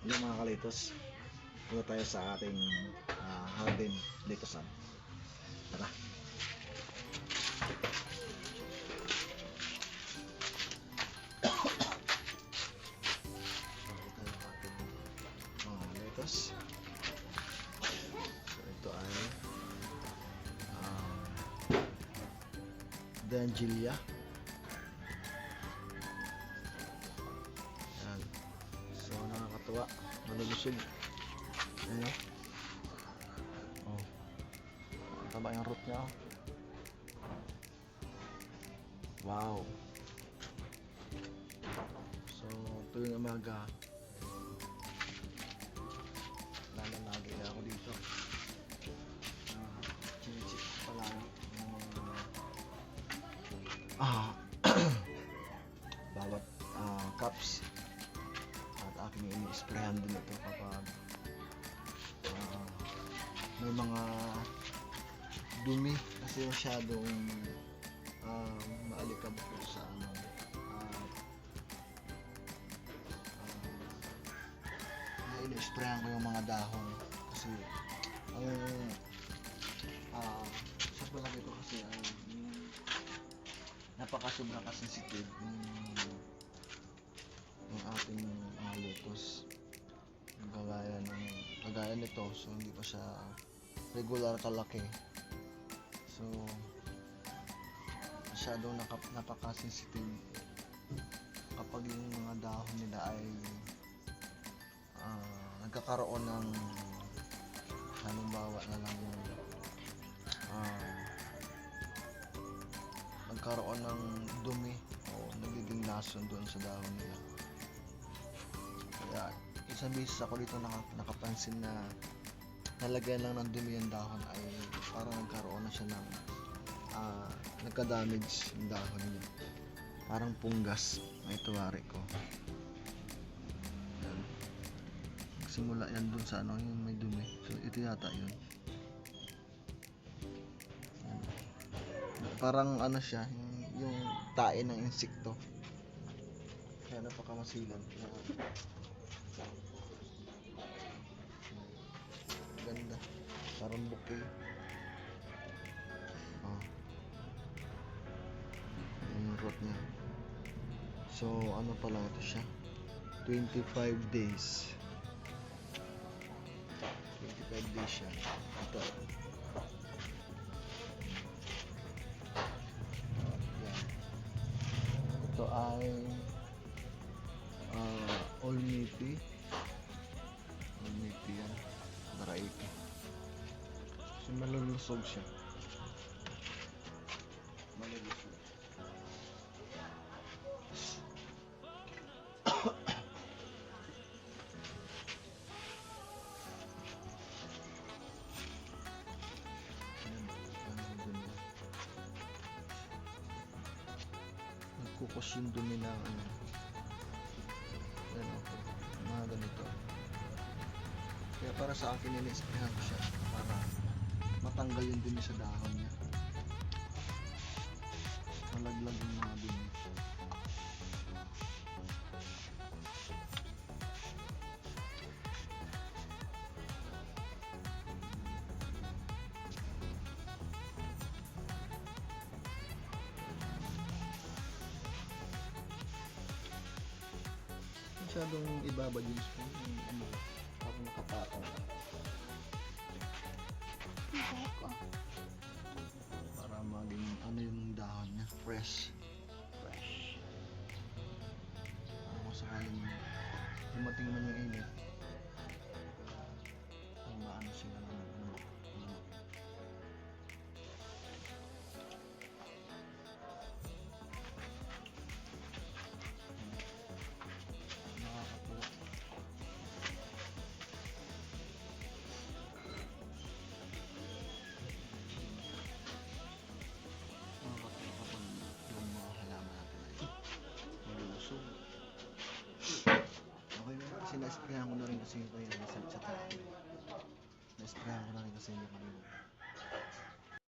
Yung mga kalitos, punta tayo sa ating garden dito sa tara. Mga kalitos. So ito ay Dangilia. Yan. So nakakatuwa, malulusog. Ano? Oh. Taba yung root niya. Wow. So tuwing umaga nananagi na ako dito. Chinichik pa lang yung bawat cups at aking ini-sprayan din ito kapag may mga dumi kasi masyadong maalikabok sa ano ini-sprayan ko yung mga dahon kasi sa palagi ko kasi ay napakasobra ka-sensitive ng ating lettuce. Kagaya nito, so hindi pa siya regular kalaki. So masyadong napaka-sensitive kapag yung mga dahon nila ay nagkakaroon ng halimbawa na lang yung nagkaroon ng dumi o nagiging lason doon sa dahon nila. Kaya isang beses ako dito nakapansin na nalagyan lang ng dumi yung dahon ay parang nagkaroon na siya ng nagka-damage yung dahon niya. Parang punggas may tuwari ko. Yan. Simula yan dun sa ano yung may dumi. So ito yata yun. Yan. Parang ano siya yung tae ng insekto. Kaya napakamasilan. Ganda. Parang bouquet. Yung root niya. So ano pala ito siya? 25 days. 25 days siya. Ito. Ito ay Olmiti. Olmiti yan. Variety. So malulusog siya. Malulusog. Nagkukos yung dumi ng mga ganito. Kaya para sa akin nila-sprayan ko siya para matanggal yung dumi sa dahon niya, malaglag yung mga dumi. Masyadong ibabad yung spoon yung parang nakapatong para maging yung dahon niya fresh kung sakaling dumating man yung init ang maano sila ng kasi na-sprayan ko na rin kasi ito yung sa tayo. Na-sprayan ko na rin kasi yung kanina.